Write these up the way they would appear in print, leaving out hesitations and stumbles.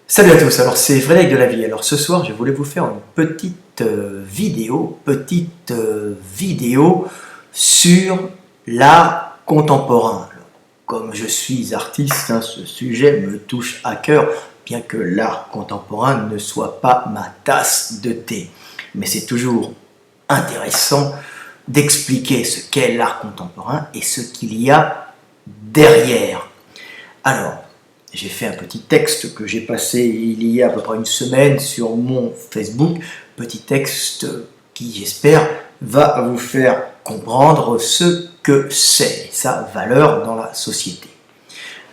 Salut à tous, alors c'est Frédéric de la Vie. Alors ce soir je voulais vous faire une petite vidéo sur l'art contemporain. Alors, comme je suis artiste, ce sujet me touche à cœur, bien que l'art contemporain ne soit pas ma tasse de thé. Mais c'est toujours intéressant d'expliquer ce qu'est l'art contemporain et ce qu'il y a derrière. Alors, j'ai fait un petit texte que j'ai passé il y a à peu près une semaine sur mon Facebook, petit texte qui, j'espère, va vous faire comprendre ce que c'est, sa valeur dans la société.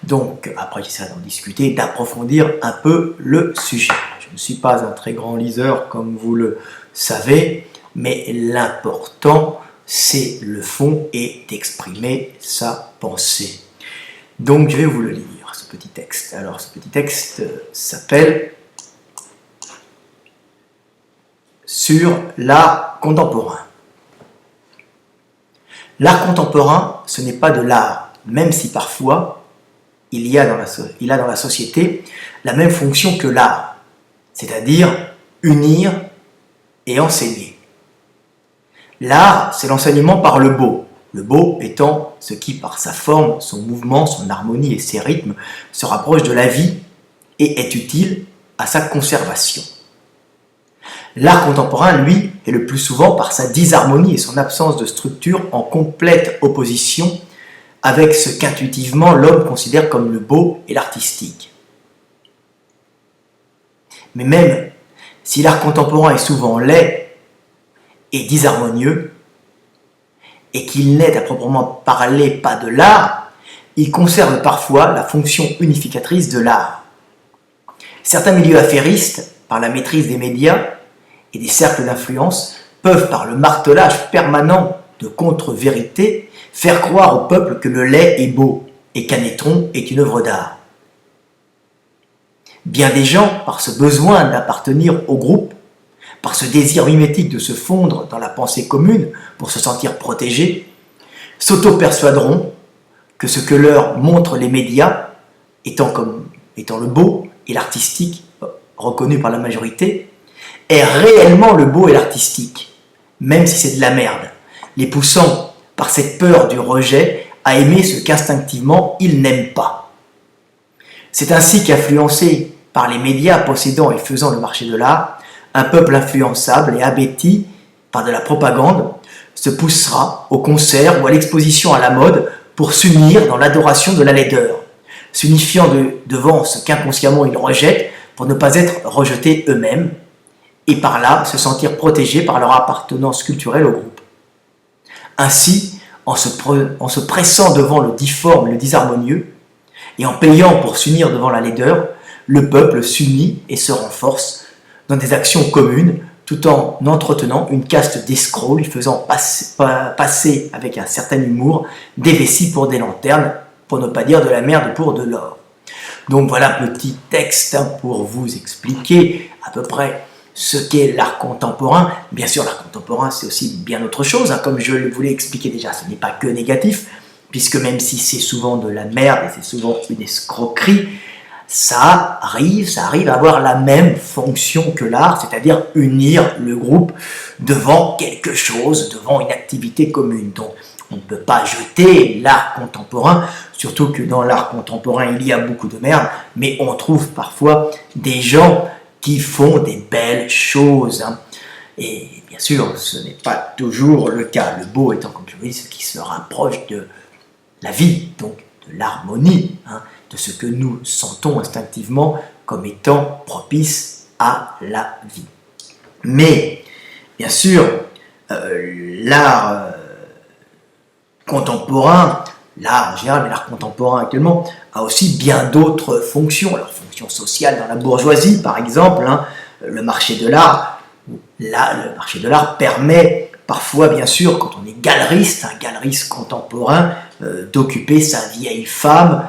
Donc, après, j'essaierai d'en discuter, d'approfondir un peu le sujet. Je ne suis pas un très grand liseur, comme vous le savez, mais l'important, c'est le fond et d'exprimer sa pensée. Donc, je vais vous le lire. Ce petit texte. Alors, ce petit texte s'appelle sur l'art contemporain. L'art contemporain, ce n'est pas de l'art, même si parfois il a dans la société la même fonction que l'art, c'est-à-dire unir et enseigner. L'art, c'est l'enseignement par le beau. Le beau étant ce qui, par sa forme, son mouvement, son harmonie et ses rythmes, se rapproche de la vie et est utile à sa conservation. L'art contemporain, lui, est le plus souvent par sa disharmonie et son absence de structure en complète opposition avec ce qu'intuitivement l'homme considère comme le beau et l'artistique. Mais même si l'art contemporain est souvent laid et disharmonieux, et qu'il n'est à proprement parler pas de l'art, il conserve parfois la fonction unificatrice de l'art. Certains milieux affairistes, par la maîtrise des médias et des cercles d'influence, peuvent, par le martelage permanent de contre-vérités, faire croire au peuple que le laid est beau et qu'un étron est une œuvre d'art. Bien des gens, par ce besoin d'appartenir au groupe, par ce désir mimétique de se fondre dans la pensée commune pour se sentir protégés, s'auto-persuaderont que ce que leur montrent les médias, étant le beau et l'artistique reconnu par la majorité, est réellement le beau et l'artistique, même si c'est de la merde, les poussant par cette peur du rejet à aimer ce qu'instinctivement ils n'aiment pas. C'est ainsi qu'influencé par les médias possédant et faisant le marché de l'art, un peuple influençable et abéti par de la propagande se poussera au concert ou à l'exposition à la mode pour s'unir dans l'adoration de la laideur, s'unifiant devant ce qu'inconsciemment ils rejettent pour ne pas être rejetés eux-mêmes et par là se sentir protégés par leur appartenance culturelle au groupe. Ainsi, en se pressant devant le difforme et le disharmonieux et en payant pour s'unir devant la laideur, le peuple s'unit et se renforce dans des actions communes, tout en entretenant une caste d'escrocs, lui faisant passer avec un certain humour des vessies pour des lanternes, pour ne pas dire de la merde pour de l'or. Donc voilà, petit texte pour vous expliquer à peu près ce qu'est l'art contemporain. Bien sûr, l'art contemporain, c'est aussi bien autre chose, comme je vous l'ai expliqué déjà, ce n'est pas que négatif, puisque même si c'est souvent de la merde et c'est souvent une escroquerie, ça arrive à avoir la même fonction que l'art, c'est-à-dire unir le groupe devant quelque chose, devant une activité commune. Donc on ne peut pas jeter l'art contemporain, surtout que dans l'art contemporain il y a beaucoup de merde, mais on trouve parfois des gens qui font des belles choses. Et bien sûr, ce n'est pas toujours le cas. Le beau étant, comme je vous dis, ce qui se rapproche de la vie, donc de l'harmonie, de ce que nous sentons instinctivement comme étant propice à la vie. Mais, bien sûr, l'art contemporain, l'art en général, mais l'art contemporain actuellement, a aussi bien d'autres fonctions. Alors, fonction sociale dans la bourgeoisie, par exemple, le marché de l'art. Là, le marché de l'art permet parfois, bien sûr, quand on est galeriste, un galeriste contemporain, d'occuper sa vieille femme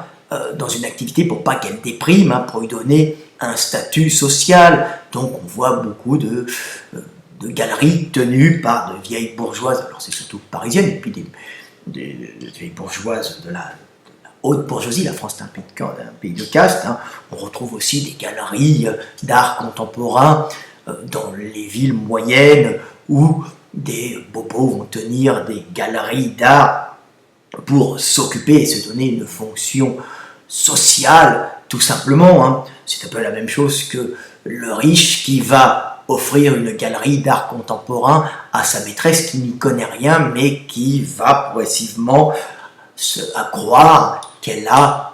dans une activité pour pas qu'elle déprime, pour lui donner un statut social. Donc on voit beaucoup de galeries tenues par de vieilles bourgeoises, alors c'est surtout parisiennes, et puis des vieilles bourgeoises de la haute bourgeoisie. La France est un pays de caste. Hein. On retrouve aussi des galeries d'art contemporain dans les villes moyennes où des bobos vont tenir des galeries d'art pour s'occuper et se donner une fonction sociale, tout simplement. Hein. C'est un peu la même chose que le riche qui va offrir une galerie d'art contemporain à sa maîtresse qui n'y connaît rien, mais qui va progressivement à croire qu'elle a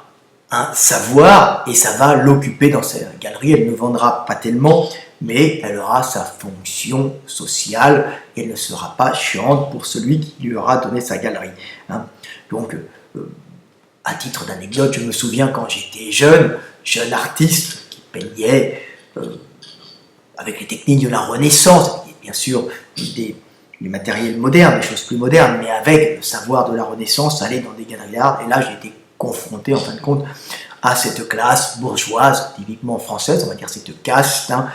un savoir et ça va l'occuper dans sa galerie. Elle ne vendra pas tellement, mais elle aura sa fonction sociale et elle ne sera pas chiante pour celui qui lui aura donné sa galerie. Hein. Donc, à titre d'anecdote, je me souviens quand j'étais jeune artiste qui peignait avec les techniques de la Renaissance, bien sûr des matériels modernes, des choses plus modernes, mais avec le savoir de la Renaissance, aller dans des galeries d'art. Et là, j'ai été confronté, en fin de compte, à cette classe bourgeoise, typiquement française, on va dire cette caste, hein,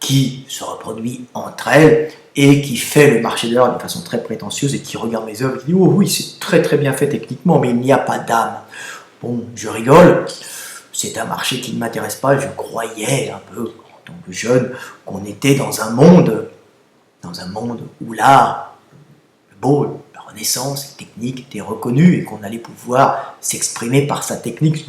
qui se reproduit entre elles et qui fait le marché de l'art de façon très prétentieuse et qui regarde mes œuvres et qui dit « Oh oui, c'est très très bien fait techniquement, mais il n'y a pas d'âme. » Bon, je rigole, c'est un marché qui ne m'intéresse pas, je croyais un peu, en tant que jeune, qu'on était dans un monde où l'art, le beau, la Renaissance, les techniques étaient reconnues et qu'on allait pouvoir s'exprimer par sa technique.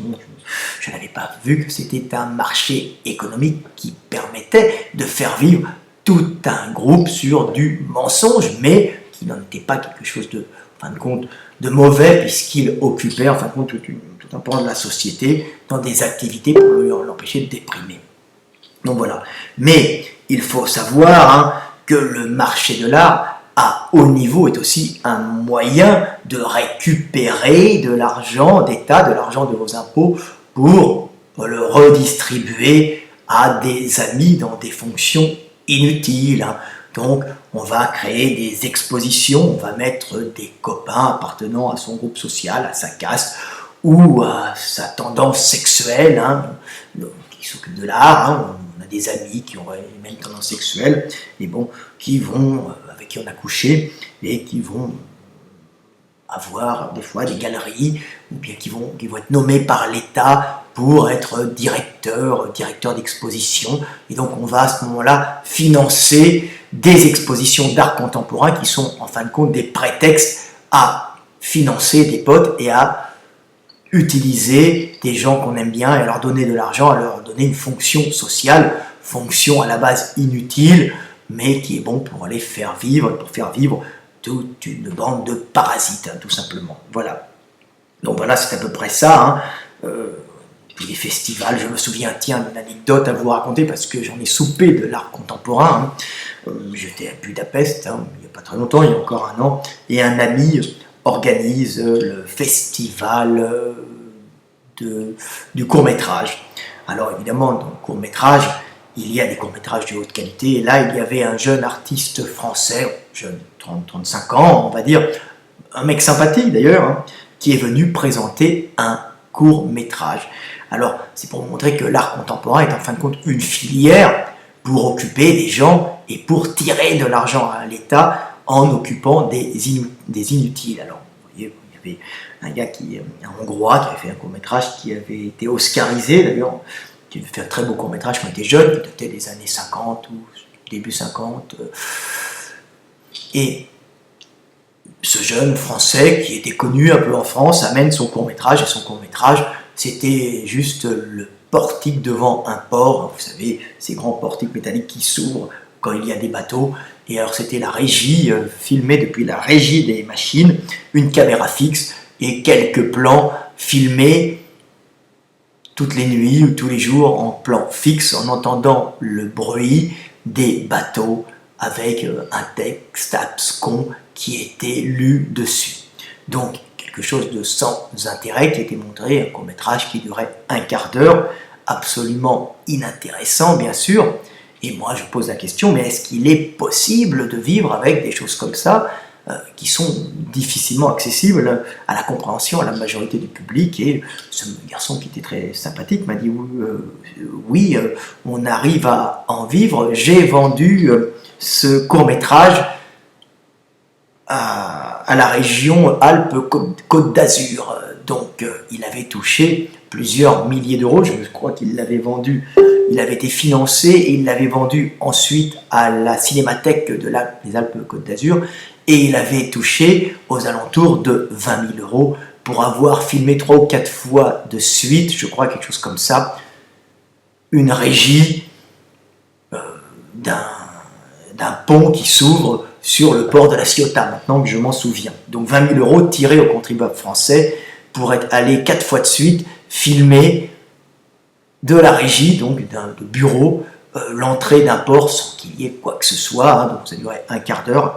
Je n'avais pas vu que c'était un marché économique qui permettait de faire vivre tout un groupe sur du mensonge, mais qui n'en était pas quelque chose de, en fin de compte, de mauvais, puisqu'il occupait en fin de compte tout un pan de la société dans des activités pour l'empêcher de déprimer. Donc voilà. Mais il faut savoir hein, que le marché de l'art à haut niveau est aussi un moyen de récupérer de l'argent d'État, de l'argent de vos impôts, pour le redistribuer à des amis dans des fonctions inutiles. Hein. Donc, on va créer des expositions, on va mettre des copains appartenant à son groupe social, à sa caste, ou à sa tendance sexuelle, hein, qui s'occupent de l'art. Hein. On a des amis qui ont les mêmes tendances sexuelles, et bon, avec qui on a couché, et qui vont avoir des fois des galeries, ou bien qui vont être nommés par l'État pour être directeur d'exposition. Et donc on va à ce moment-là financer des expositions d'art contemporain qui sont en fin de compte des prétextes à financer des potes et à utiliser des gens qu'on aime bien et à leur donner de l'argent, à leur donner une fonction sociale, fonction à la base inutile, mais qui est bon pour les faire vivre toute une bande de parasites, hein, tout simplement. Voilà. Donc voilà, c'est à peu près ça. Hein. Puis les festivals, je me souviens, tiens, une anecdote à vous raconter, parce que j'en ai soupé de l'art contemporain. Hein. J'étais à Budapest, hein, il n'y a pas très longtemps, il y a encore un an, et un ami organise le festival du court-métrage. Alors évidemment, dans le court-métrage, il y a des courts-métrages de haute qualité, et là, il y avait un jeune artiste français, jeune, 30-35 ans, on va dire, un mec sympathique d'ailleurs, hein, qui est venu présenter un court-métrage. Alors, c'est pour montrer que l'art contemporain est en fin de compte une filière pour occuper des gens et pour tirer de l'argent à l'État en occupant des inutiles. Alors, vous voyez, il y avait un gars un Hongrois qui avait fait un court-métrage qui avait été oscarisé d'ailleurs, qui avait fait un très beau court-métrage quand il était jeune, qui datait des années 50 ou début 50. Et ce jeune Français qui était connu un peu en France amène son court-métrage, et son court-métrage, c'était juste le portique devant un port, vous savez, ces grands portiques métalliques qui s'ouvrent quand il y a des bateaux. Et alors c'était la régie, filmée depuis la régie des machines, une caméra fixe et quelques plans filmés toutes les nuits ou tous les jours en plan fixe, en entendant le bruit des bateaux avec un texte abscon qui était lu dessus. Donc, quelque chose de sans intérêt qui était montré, un court-métrage qui durait un quart d'heure, absolument inintéressant, bien sûr. Et moi, je pose la question, mais est-ce qu'il est possible de vivre avec des choses comme ça, qui sont difficilement accessibles à la compréhension, à la majorité du public? Et ce garçon qui était très sympathique m'a dit oui, on arrive à en vivre. J'ai vendu ce court-métrage à la région Alpes-Côte d'Azur, il avait touché plusieurs milliers d'euros. Je crois qu'il l'avait vendu, il avait été financé et il l'avait vendu ensuite à la Cinémathèque des Alpes-Côte d'Azur et il avait touché aux alentours de 20 000 euros pour avoir filmé 3 ou 4 fois de suite, je crois quelque chose comme ça, une régie d'un pont qui s'ouvre sur le port de la Ciotat, maintenant que je m'en souviens. Donc 20 000 euros tirés aux contribuables français pour être allé 4 fois de suite filmer de la régie, donc de bureau, l'entrée d'un port sans qu'il y ait quoi que ce soit. Hein, donc ça durait un quart d'heure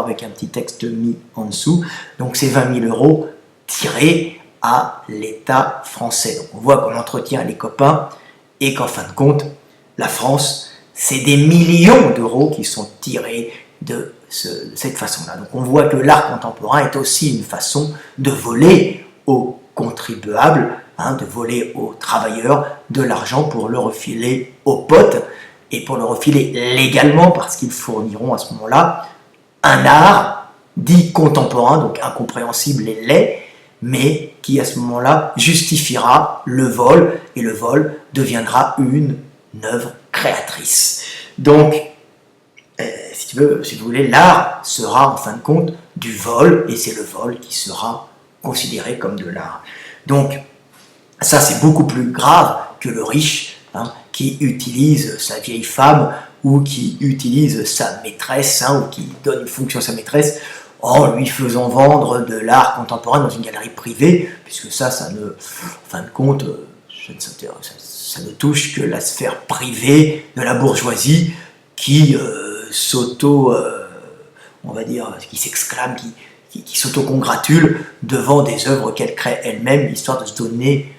avec un petit texte mis en dessous. Donc c'est 20 000 euros tirés à l'État français. Donc on voit qu'on entretient les copains et qu'en fin de compte, la France, c'est des millions d'euros qui sont tirés de cette façon-là. Donc on voit que l'art contemporain est aussi une façon de voler aux contribuables, hein, de voler aux travailleurs de l'argent pour le refiler aux potes et pour le refiler légalement parce qu'ils fourniront à ce moment-là un art dit contemporain, donc incompréhensible et laid, mais qui à ce moment-là justifiera le vol et le vol deviendra une œuvre créatrice. Donc, si vous voulez, l'art sera en fin de compte du vol et c'est le vol qui sera considéré comme de l'art. Donc, ça c'est beaucoup plus grave que le riche hein, qui utilise sa vieille femme ou qui utilise sa maîtresse hein, ou qui donne une fonction à sa maîtresse en lui faisant vendre de l'art contemporain dans une galerie privée, puisque ça ne, en fin de compte, ça ne touche que la sphère privée de la bourgeoisie qui on va dire, qui s'exclame, qui s'autocongratule devant des œuvres qu'elle crée elle-même, histoire de se donner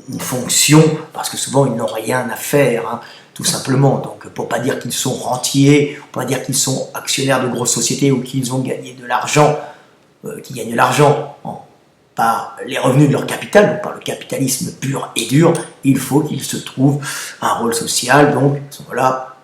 une fonction, parce que souvent ils n'ont rien à faire, hein, tout simplement. Donc pour pas dire qu'ils sont rentiers, pour pas dire qu'ils sont actionnaires de grosses sociétés ou qu'ils ont gagné de l'argent, qu'ils gagnent de l'argent par les revenus de leur capital, donc par le capitalisme pur et dur, il faut qu'ils se trouvent un rôle social, donc ils sont là,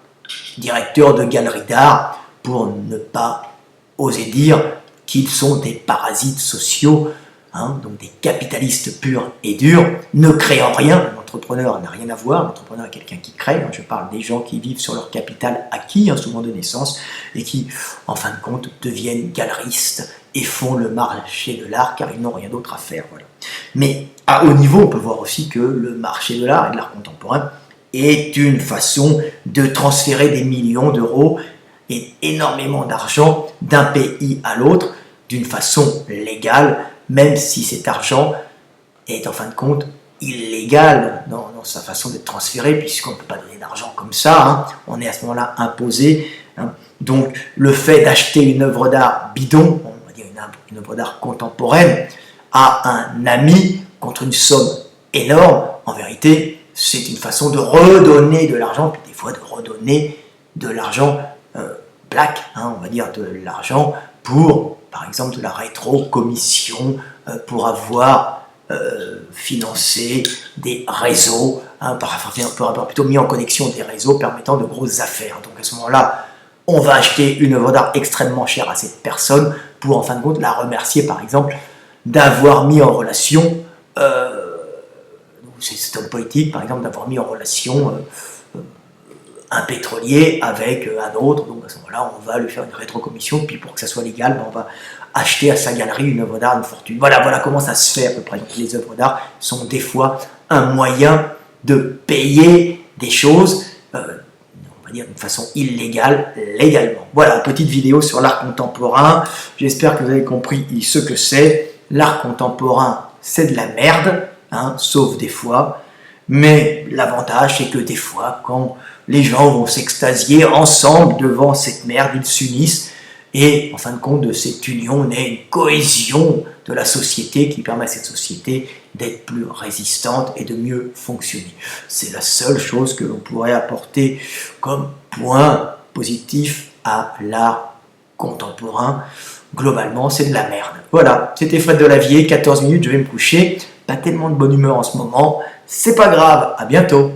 directeurs de galeries d'art, pour ne pas oser dire qu'ils sont des parasites sociaux, hein, donc des capitalistes purs et durs, ne créant rien. L'entrepreneur n'a rien à voir, l'entrepreneur est quelqu'un qui crée, hein, je parle des gens qui vivent sur leur capital acquis, hein, souvent de naissance, et qui, en fin de compte, deviennent galeristes et font le marché de l'art car ils n'ont rien d'autre à faire. Voilà. Mais à haut niveau, on peut voir aussi que le marché de l'art et de l'art contemporain est une façon de transférer des millions d'euros et énormément d'argent d'un pays à l'autre d'une façon légale, même si cet argent est en fin de compte illégal dans sa façon d'être transféré, puisqu'on ne peut pas donner d'argent comme ça, hein. On est à ce moment-là imposé. Hein. Donc le fait d'acheter une œuvre d'art bidon, on va dire une œuvre d'art contemporaine, à un ami contre une somme énorme, en vérité, c'est une façon de redonner de l'argent, puis des fois de redonner de l'argent black, hein, on va dire de l'argent pour, par exemple, de la rétro-commission, pour avoir financé des réseaux, hein, pour avoir plutôt mis en connexion des réseaux permettant de grosses affaires. Donc à ce moment-là, on va acheter une œuvre d'art extrêmement chère à cette personne pour, en fin de compte, la remercier, par exemple, d'avoir mis en relation, cet homme politique, par exemple, d'avoir mis en relation un pétrolier avec un autre. Donc à ce moment-là, on va lui faire une rétrocommission, puis pour que ça soit légal, on va acheter à sa galerie une œuvre d'art, une fortune. Voilà comment ça se fait à peu près. Donc les œuvres d'art sont des fois un moyen de payer des choses, on va dire d'une façon illégale, légalement. Voilà, petite vidéo sur l'art contemporain. J'espère que vous avez compris ce que c'est. L'art contemporain, c'est de la merde, hein, sauf des fois. Mais l'avantage, c'est que des fois, quand les gens vont s'extasier ensemble devant cette merde, ils s'unissent. Et en fin de compte, de cette union naît une cohésion de la société qui permet à cette société d'être plus résistante et de mieux fonctionner. C'est la seule chose que l'on pourrait apporter comme point positif à l'art contemporain. Globalement, c'est de la merde. Voilà, c'était Fred Delavier, 14 minutes, je vais me coucher. Pas tellement de bonne humeur en ce moment. C'est pas grave, à bientôt.